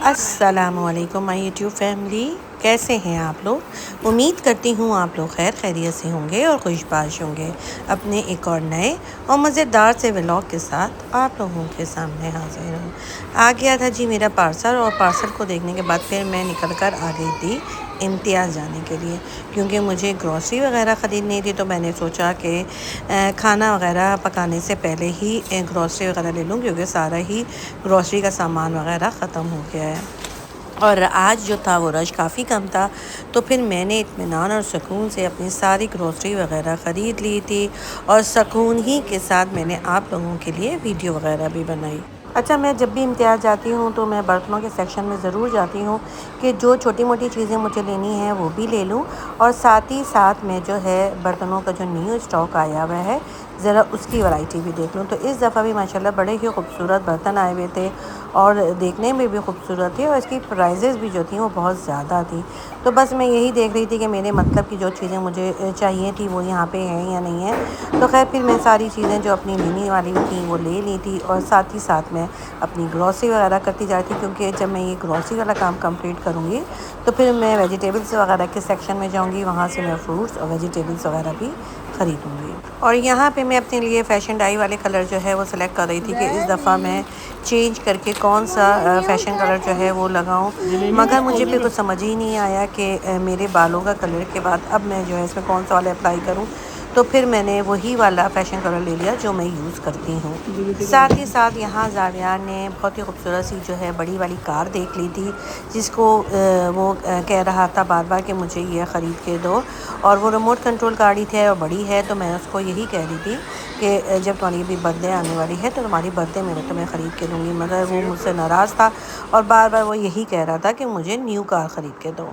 अस्सलामुअलैकुम my YouTube family, कैसे हैं आप लोग। उम्मीद करती हूँ आप लोग खैर खैरियत से होंगे और खुशबाश होंगे। अपने एक और नए और मज़ेदार से व्लॉग के साथ आप लोगों के सामने हाजिर हूँ। आ गया था जी मेरा पार्सल, और पार्सल को देखने के बाद फिर मैं निकल कर आ गई थी इम्तियाज़ जाने के लिए, क्योंकि मुझे ग्रॉसरी वगैरह ख़रीदनी थी। तो मैंने सोचा कि खाना वगैरह पकाने से पहले ही ग्रॉसरी वगैरह ले लूँ, क्योंकि सारा ही ग्रॉसरी का सामान वगैरह ख़त्म हो गया है। और आज जो था वो रश काफ़ी कम था, तो फिर मैंने इत्मीनान और सुकून से अपनी सारी ग्रॉसरी वगैरह ख़रीद ली थी, और सुकून ही के साथ मैंने आप लोगों के लिए वीडियो वगैरह भी बनाई। अच्छा, मैं जब भी इम्तियाज़ जाती हूँ तो मैं बर्तनों के सेक्शन में ज़रूर जाती हूँ कि जो छोटी मोटी चीज़ें मुझे लेनी हैं वो भी ले लूँ, और साथ ही साथ में जो है बर्तनों का जो न्यू स्टॉक आया हुआ है ज़रा उसकी वैरायटी भी देख लूँ। तो इस दफ़ा भी माशाल्लाह बड़े ही खूबसूरत बर्तन आए हुए थे, और देखने में भी खूबसूरत थी, और इसकी प्राइजेज़ भी जो थी वो बहुत ज़्यादा थी। तो बस मैं यही देख रही थी कि मेरे मतलब की जो चीज़ें मुझे चाहिए थी वो यहाँ पे हैं या नहीं है। तो खैर फिर मैं सारी चीज़ें जो अपनी लेने वाली थी वो ले ली थी, और साथ ही साथ मैं अपनी ग्रॉसरी वगैरह करती जा रही थी, क्योंकि जब मैं ये ग्रॉसरी वाला काम कंप्लीट करूँगी तो फिर मैं वेजिटेबल्स वगैरह के सेक्शन में जाऊँगी, वहाँ से मैं फ्रूट्स और वेजिटेबल्स वगैरह भी ख़रीदूँगी। और यहाँ पे मैं अपने लिए फ़ैशन डाई वाले कलर जो है वो सिलेक्ट कर रही थी कि इस दफ़ा मैं चेंज करके कौन सा फ़ैशन कलर जो है वो लगाऊं, मगर मुझे फिर कुछ समझ ही नहीं आया कि मेरे बालों का कलर के बाद अब मैं जो है इसमें कौन सा वाला अप्लाई करूं। तो फिर मैंने वही वाला फ़ैशन कलर ले लिया जो मैं यूज़ करती हूँ। साथ ही साथ यहाँ ज़ाविया ने बहुत ही खूबसूरत सी जो है बड़ी वाली कार देख ली थी, जिसको वो कह रहा था बार बार कि मुझे ये ख़रीद के दो, और वो रिमोट कंट्रोल गाड़ी है और बड़ी है। तो मैं उसको यही कह रही थी कि जब तुम्हारी भी बर्थडे आने वाली है तो तुम्हारी बर्थडे में मैं तुम्हें ख़रीद के दूँगी, मगर वो मुझसे नाराज़ था और बार बार वो यही कह रहा था कि मुझे न्यू कार ख़रीद के दो।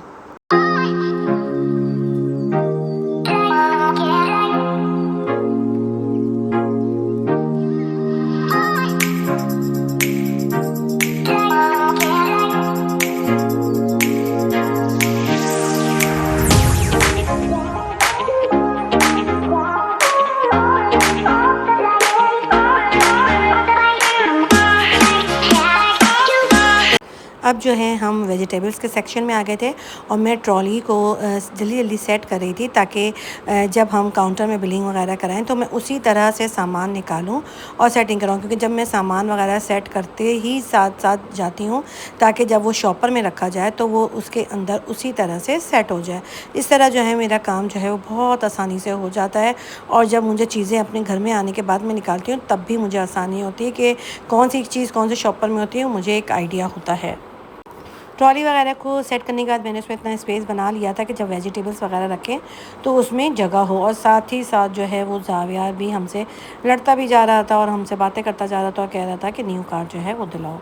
अब जो है हम वेजिटेबल्स के सेक्शन में आ गए थे, और मैं ट्रॉली को जल्दी जल्दी सेट कर रही थी, ताकि जब हम काउंटर में बिलिंग वगैरह कराएं तो मैं उसी तरह से सामान निकालूं और सेटिंग कराऊं, क्योंकि जब मैं सामान वगैरह सेट करते ही साथ साथ जाती हूं, ताकि जब वो शॉपर में रखा जाए तो वो उसके अंदर उसी तरह से सेट हो जाए। इस तरह जो है मेरा काम जो है वो बहुत आसानी से हो जाता है, और जब मुझे चीज़ें अपने घर में आने के बाद मैं निकालती हूँ तब भी मुझे आसानी होती है कि कौन सी चीज़ कौन से शॉपर में होती है, मुझे एक आइडिया होता है। ट्रॉली वगैरह को सेट करने के बाद मैंने उसमें इतना स्पेस बना लिया था कि जब वेजिटेबल्स वगैरह रखें तो उसमें जगह हो, और साथ ही साथ जो है वो ज़ाविया भी हमसे लड़ता भी जा रहा था और हमसे बातें करता जा रहा था, और कह रहा था कि न्यू कार जो है वो दिलाओ।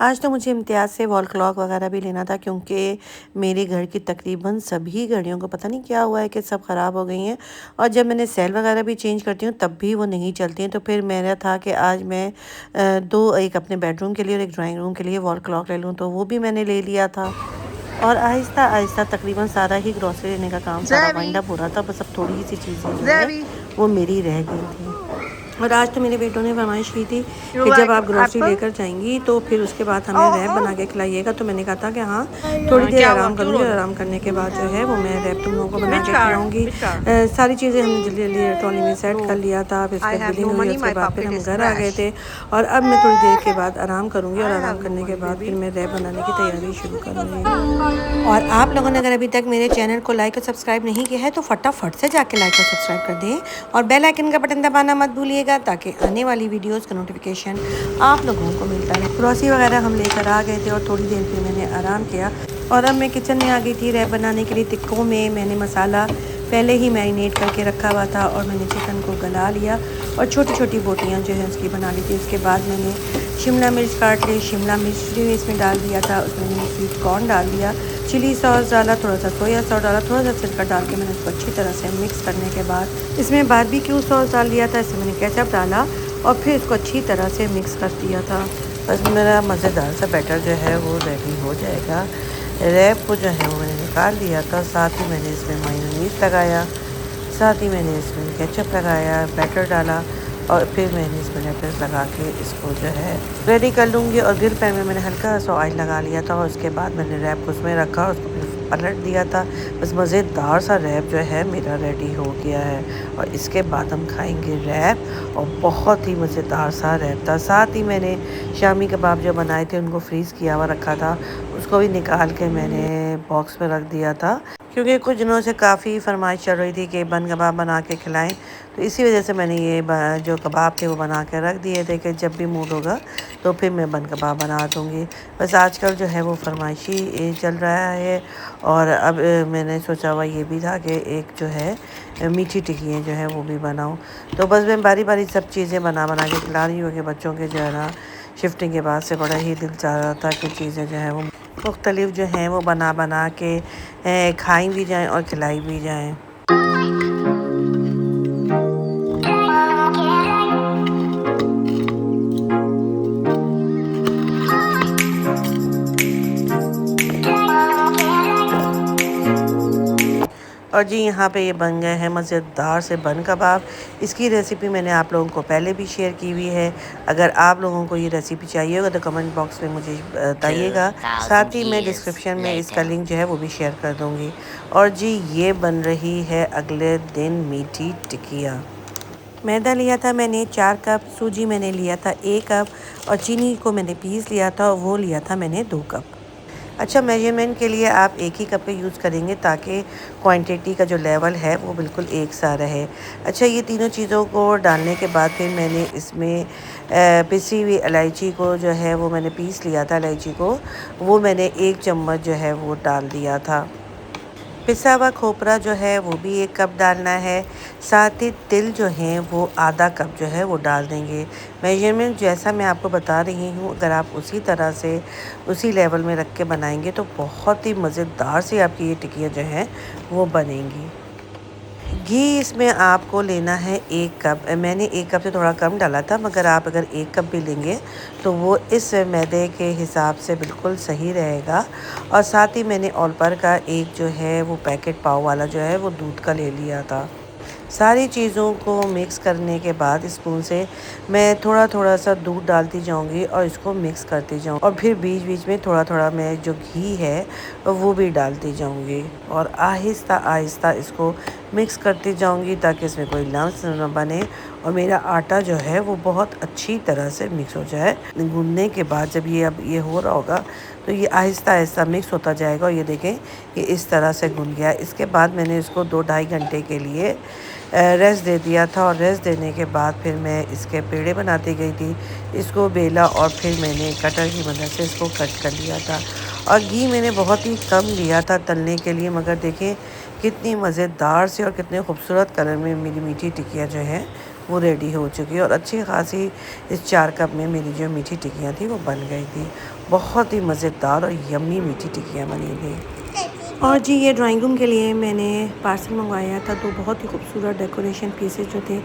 आज तो मुझे इम्तियाज़ से वॉल क्लॉक वगैरह भी लेना था, क्योंकि मेरे घर की तकरीबन सभी घड़ियों को पता नहीं क्या हुआ है कि सब ख़राब हो गई हैं, और जब मैंने सेल वगैरह भी चेंज करती हूँ तब भी वो नहीं चलती हैं। तो फिर मेरा था कि आज मैं दो, एक अपने बेडरूम के लिए और एक ड्राइंग रूम के लिए वॉल क्लॉक ले लूँ, तो वो भी मैंने ले लिया था। और आहिस्ता आहिस्ता तकरीबन सारा ही ग्रॉसरी लेने का काम सारा वाइंड अप हो रहा था। बस अब थोड़ी सी चीज़ें जो है वो मेरी रह गई थी। और आज तो मेरे बेटों ने फरमाइश की थी कि जब आप ग्रॉसरी लेकर जाएंगी तो फिर उसके बाद हमें रैप बना के खिलाइएगा। तो मैंने कहा था कि हाँ, थोड़ी देर आराम करूँगी, और आराम करने के बाद जो है वो मैं रैप तुम लोगों को बना के खिलाऊँगी। सारी चीज़ें हमने जल्दी जल्दी ट्रॉली में सेट कर लिया था। फिर उसके बिलिंग हुई, उसके बाद फिर हम घर आ गए थे, और अब मैं थोड़ी देर के बाद आराम करूँगी, और आराम करने के बाद फिर मैं रैप बनाने की तैयारी शुरू करूँगी। और आप लोगों ने अगर अभी तक मेरे चैनल को लाइक और सब्सक्राइब नहीं किया है तो फटाफट से जाके लाइक और सब्सक्राइब कर दें, और बेल आइकन का बटन दबाना मत भूलिएगा, ताकि आने वाली वीडियोस का नोटिफिकेशन आप लोगों को मिलता रहे। ग्रॉसरी वगैरह हम लेकर आ गए थे, और थोड़ी देर फिर मैंने आराम किया, और अब मैं किचन में आ गई थी रैप बनाने के लिए। टिक्कों में मैंने मसाला पहले ही मैरिनेट करके रखा हुआ था, और मैंने चिकन को गला लिया और छोटी छोटी बोटियाँ जो है उसकी बना ली थी। उसके बाद मैंने शिमला मिर्च काट ली, शिमला मिर्च भी इसमें डाल दिया था, उसमें मैंने स्वीट कॉर्न डाल दिया, चिली सॉस डाला, थोड़ा सा सोया सॉस डाला, थोड़ा सा सिरका डाल के मैंने इसको अच्छी तरह से मिक्स करने के बाद इसमें बारबेक्यू सॉस डाल दिया था। इसमें मैंने केचप डाला और फिर इसको अच्छी तरह से मिक्स कर दिया था। बस मेरा मज़ेदार सा बैटर जो है वो रेडी हो जाएगा। रैप को जो है वो मैंने निकाल लिया था। साथ ही मैंने इसमें मेयोनीज़ लगाया, साथ ही मैंने इसमें केचप लगाया, बैटर डाला और फिर मैंने इसमें लेटस लगा के इसको जो है रेडी कर लूँगी। और ग्रिल पैन में मैंने हल्का सा ऑयल लगा लिया था और उसके बाद मैंने रैप उसमें रखा, उसको फिर पलट दिया था। बस मज़ेदार सा रैप जो है मेरा रेडी हो गया है और इसके बाद हम खाएंगे रैप। और बहुत ही मज़ेदार सा रैप था। साथ ही मैंने शामी कबाब जो बनाए थे उनको फ्रीज़ किया हुआ रखा था, उसको भी निकाल के मैंने बॉक्स में रख दिया था, क्योंकि कुछ दिनों से काफ़ी फरमाइश चल रही थी कि बन कबाब बना के खिलाएं। तो इसी वजह से मैंने ये जो कबाब थे वो बना के रख दिए थे कि जब भी मूड होगा तो फिर मैं बन कबाब बना दूँगी। बस आजकल जो है वो फरमाइशी चल रहा है। और अब मैंने सोचा हुआ ये भी था कि एक जो है मीठी टिक्कियाँ जो है वो भी बनाऊँ। तो बस मैं बारी बारी सब चीज़ें बना बना के खिला रही हूँ कि बच्चों के जो है ना शिफ्टिंग के बाद से बड़ा ही दिल चाह रहा था कि चीज़ें जो है वो मुख्तलिफ जो हैं वो बना बना के खाई भी जाएं और खिलाई भी जाएं। और जी यहाँ पे ये बन गए हैं मज़ेदार से बन कबाब। इसकी रेसिपी मैंने आप लोगों को पहले भी शेयर की हुई है। अगर आप लोगों को ये रेसिपी चाहिए होगा तो कमेंट बॉक्स में मुझे बताइएगा। साथ ही मैं डिस्क्रिप्शन में इसका लिंक जो है वो भी शेयर कर दूँगी। और जी ये बन रही है अगले दिन मीठी टिक्कियाँ। मैदा लिया था मैंने 4 कप, सूजी मैंने लिया था 1 कप और चीनी को मैंने पीस लिया था और वो लिया था मैंने 2 कप। अच्छा, मेजरमेंट के लिए आप एक ही कप का यूज़ करेंगे ताकि क्वांटिटी का जो लेवल है वो बिल्कुल एक सा रहे। अच्छा, ये तीनों चीज़ों को डालने के बाद फिर मैंने इसमें पिसी हुई इलायची को जो है वो मैंने पीस लिया था, इलायची को वो मैंने 1 चम्मच जो है वो डाल दिया था। पिसा हुआ खोपरा जो है वो भी 1 कप डालना है। साथ ही तिल जो हैं वो आधा कप जो है वो डाल देंगे। मेजरमेंट जैसा मैं आपको बता रही हूँ, अगर आप उसी तरह से उसी लेवल में रख के बनाएंगे तो बहुत ही मज़ेदार सी आपकी ये टिक्कियाँ जो हैं वो बनेंगी। घी इसमें आपको लेना है 1 कप। मैंने 1 कप से थोड़ा कम डाला था, मगर आप अगर 1 कप भी लेंगे तो वो इस मैदे के हिसाब से बिल्कुल सही रहेगा। और साथ ही मैंने ऑलपर का एक जो है वो पैकेट पाव वाला जो है वो दूध का ले लिया था। सारी चीज़ों को मिक्स करने के बाद स्पून से मैं थोड़ा थोड़ा सा दूध डालती जाऊंगी और इसको मिक्स करती जाऊँ और फिर बीच बीच में थोड़ा थोड़ा मैं जो घी है वो भी डालती जाऊंगी और आहिस्ता आहिस्ता इसको मिक्स करती जाऊंगी ताकि इसमें कोई लम्स न बने और मेरा आटा जो है वो बहुत अच्छी तरह से मिक्स हो जाए। गूंदने के बाद जब ये अब ये हो रहा होगा तो ये आहिस्ता आहिस्ता मिक्स होता जाएगा और ये देखें ये इस तरह से गूंद गया। इसके बाद मैंने इसको 2-2.5 घंटे के लिए रेस्ट दे दिया था और रेस्ट देने के बाद फिर मैं इसके पेड़े बनाती गई थी। इसको बेला और फिर मैंने कटर की मदद से इसको कट कर लिया था। और घी मैंने बहुत ही कम लिया था तलने के लिए, मगर देखें कितनी मज़ेदार सी और कितने खूबसूरत कलर में मेरी मीठी टिक्कियाँ जो हैं वो रेडी हो चुकी है। और अच्छी खासी इस 4 कप में मेरी जो मीठी टिक्कियाँ थी वो बन गई थी। बहुत ही मज़ेदार और यम्मी मीठी टिक्कियाँ बनी थी। और जी ये ड्राइंग रूम के लिए मैंने पार्सल मंगवाया था, तो बहुत ही खूबसूरत डेकोरेशन पीसेस जो थे,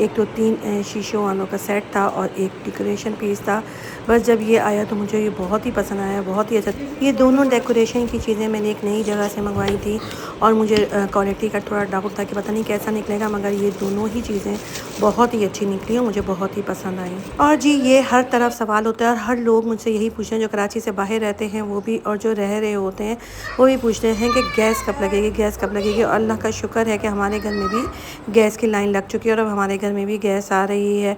एक तो 3 शीशों वालों का सेट था और एक डेकोरेशन पीस था। बस जब ये आया तो मुझे ये बहुत ही पसंद आया, बहुत ही अच्छा। ये दोनों डेकोरेशन की चीज़ें मैंने एक नई जगह से मंगवाई थी और मुझे क्वालिटी का थोड़ा डाउट था कि पता नहीं कैसा निकलेगा, मगर ये दोनों ही चीज़ें बहुत ही अच्छी निकली और मुझे बहुत ही पसंद आई। और जी ये हर तरफ सवाल होता है और हर लोग मुझसे यही पूछते हैं, जो कराची से बाहर रहते हैं वो भी और जो रह रहे होते हैं वो भी पूछते हैं कि गैस कब लगेगी, गैस कब लगेगी। और अल्लाह का शुक्र है कि हमारे घर में भी गैस की लाइन लग चुकी है और अब हमारे घर में भी गैस आ रही है।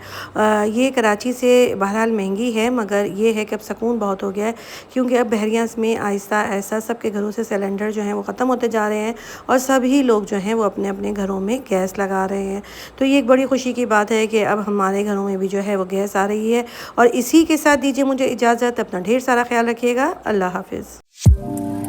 ये कराची से बहरहाल महंगी है, मगर ये है कि अब सुकून बहुत हो गया है, क्योंकि अब बहरियास में आहिस्ता आहिस्ता सबके घरों से सिलेंडर जो हैं वो ख़त्म होते जा रहे हैं और सभी लोग जो हैं वो अपने अपने घरों में गैस लगा रहे हैं। तो ये एक बड़ी खुशी की बात है कि अब हमारे घरों में भी जो है वो गैस आ रही है। और इसी के साथ दीजिए मुझे इजाज़त। अपना ढेर सारा ख्याल रखिएगा। अल्लाह हाफिज़।